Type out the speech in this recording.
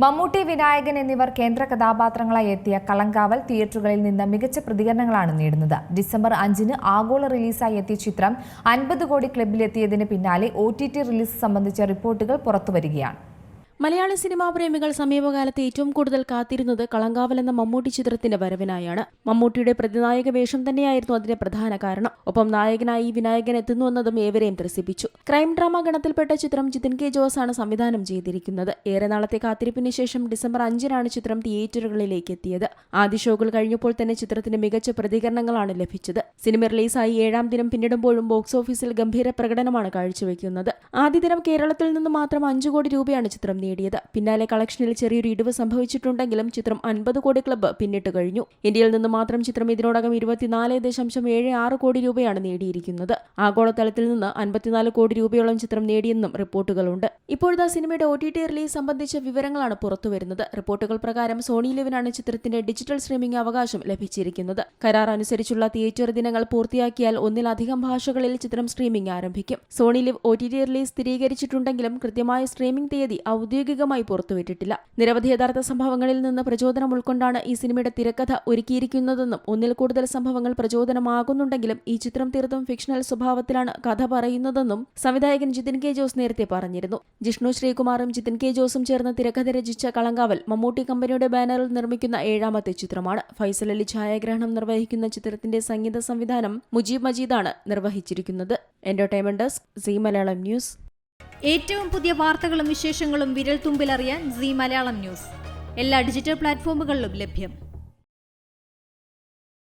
മമ്മൂട്ടി, വിനായകൻ എന്നിവർ കേന്ദ്ര കഥാപാത്രങ്ങളായി എത്തിയ കളങ്കാവൽ തിയേറ്ററുകളിൽ നിന്ന് മികച്ച പ്രതികരണങ്ങളാണ് നേടുന്നത്. ഡിസംബർ 5-ന് ആഗോള റിലീസായി എത്തിയ ചിത്രം 50 കോടി ക്ലബിലെത്തിയതിന് പിന്നാലെ OTT റിലീസ് സംബന്ധിച്ച റിപ്പോർട്ടുകൾ പുറത്തുവരികയാണ്. മലയാള സിനിമാ പ്രേമികൾ സമീപകാലത്ത് ഏറ്റവും കൂടുതൽ കാത്തിരുന്നത് കളങ്കാവൽ എന്ന മമ്മൂട്ടി ചിത്രത്തിന്റെ വരവിനായാണ്. മമ്മൂട്ടിയുടെ പ്രതിനായക വേഷം തന്നെയായിരുന്നു അതിന്റെ പ്രധാന കാരണം. ഒപ്പം നായകനായി വിനായകൻ എത്തുന്നുവെന്നതും ഏവരെയും ത്രസിപ്പിച്ചു. ക്രൈം ഡ്രാമ ഗണത്തിൽപ്പെട്ട ചിത്രം ജിതിൻ കെ ജോസ് ആണ് സംവിധാനം ചെയ്തിരിക്കുന്നത്. ഏറെ നാളത്തെ കാത്തിരിപ്പിന് ശേഷം ഡിസംബർ 5-നാണ് ചിത്രം തിയേറ്ററുകളിലേക്ക് എത്തിയത്. ആദ്യ ഷോകൾ കഴിഞ്ഞപ്പോൾ തന്നെ ചിത്രത്തിന് മികച്ച പ്രതികരണങ്ങളാണ് ലഭിച്ചത്. സിനിമ റിലീസായി 7-ാം ദിനം പിന്നിടുമ്പോഴും ബോക്സ് ഓഫീസിൽ ഗംഭീര പ്രകടനമാണ് കാഴ്ചവെക്കുന്നത്. ആദ്യ ദിനം കേരളത്തിൽ നിന്ന് മാത്രം 5 കോടി രൂപയാണ് ചിത്രം നേടിയത്. പിന്നാലെ കളക്ഷനിൽ ചെറിയൊരു ഇടിവ് സംഭവിച്ചിട്ടുണ്ടെങ്കിലും ചിത്രം 50 കോടി ക്ലബ്ബ് പിന്നിട്ട് കഴിഞ്ഞു. ഇന്ത്യയിൽ നിന്ന് മാത്രം ചിത്രം ഇതിനോടകം 24.76 കോടി രൂപയാണ് നേടിയിരിക്കുന്നത്. ആഗോളതലത്തിൽ നിന്ന് 54 കോടി രൂപയോളം ചിത്രം നേടിയെന്നും റിപ്പോർട്ടുകളുണ്ട്. ഇപ്പോഴത്തെ സിനിമയുടെ OTT റിലീസ് സംബന്ധിച്ച വിവരങ്ങളാണ് പുറത്തുവരുന്നത്. റിപ്പോർട്ടുകൾ പ്രകാരം സോണി ലിവിനാണ് ചിത്രത്തിന്റെ ഡിജിറ്റൽ സ്ട്രീമിംഗ് അവകാശം ലഭിച്ചിരിക്കുന്നത്. കരാർ അനുസരിച്ചുള്ള തിയേറ്റർ ദിനങ്ങൾ പൂർത്തിയാക്കിയാൽ ഒന്നിലധികം ഭാഷകളിൽ ചിത്രം സ്ട്രീമിംഗ് ആരംഭിക്കും. സോണി ലിവ് OTT റിലീസ് സ്ഥിരീകരിച്ചിട്ടുണ്ടെങ്കിലും കൃത്യമായ സ്ട്രീമിംഗ് തീയതി ഔദ്യോഗികമായി പുറത്തുവിട്ടിട്ടില്ല. നിരവധി യഥാർത്ഥ സംഭവങ്ങളിൽ നിന്ന് പ്രചോദനം ഉൾക്കൊണ്ടാണ് ഈ സിനിമയുടെ തിരക്കഥ ഒരുക്കിയിരിക്കുന്നതെന്നും ഒന്നിൽ കൂടുതൽ സംഭവങ്ങൾ പ്രചോദനമാകുന്നുണ്ടെങ്കിലും ഈ ചിത്രം തീർത്തും ഫിക്ഷണൽ സ്വഭാവത്തിലാണ് കഥ പറയുന്നതെന്നും സംവിധായകൻ ജിതിൻ കെ ജോസ് നേരത്തെ പറഞ്ഞിരുന്നു. ജിഷ്ണു ശ്രീകുമാറും ജിതിൻ കെ ജോസും ചേർന്ന് തിരക്കഥ രചിച്ച കളങ്കാവൽ മമ്മൂട്ടി കമ്പനിയുടെ ബാനറിൽ നിർമ്മിക്കുന്ന 7ാമത്തെ ചിത്രമാണ്. ഫൈസൽ അലി ഛായാഗ്രഹണം നിർവഹിക്കുന്ന ചിത്രത്തിന്റെ സംഗീത സംവിധാനം മുജീബ് മജീദാണ് നിർവഹിച്ചിരിക്കുന്നത്. Entertainment desk, Zee Malayalam news. ഏറ്റവും പുതിയ വാർത്തകളും വിശേഷങ്ങളും വിരൽത്തുമ്പിലറിയാൻ സീ മലയാളം ന്യൂസ് എല്ലാ ഡിജിറ്റൽ പ്ലാറ്റ്ഫോമുകളിലും ലഭ്യം.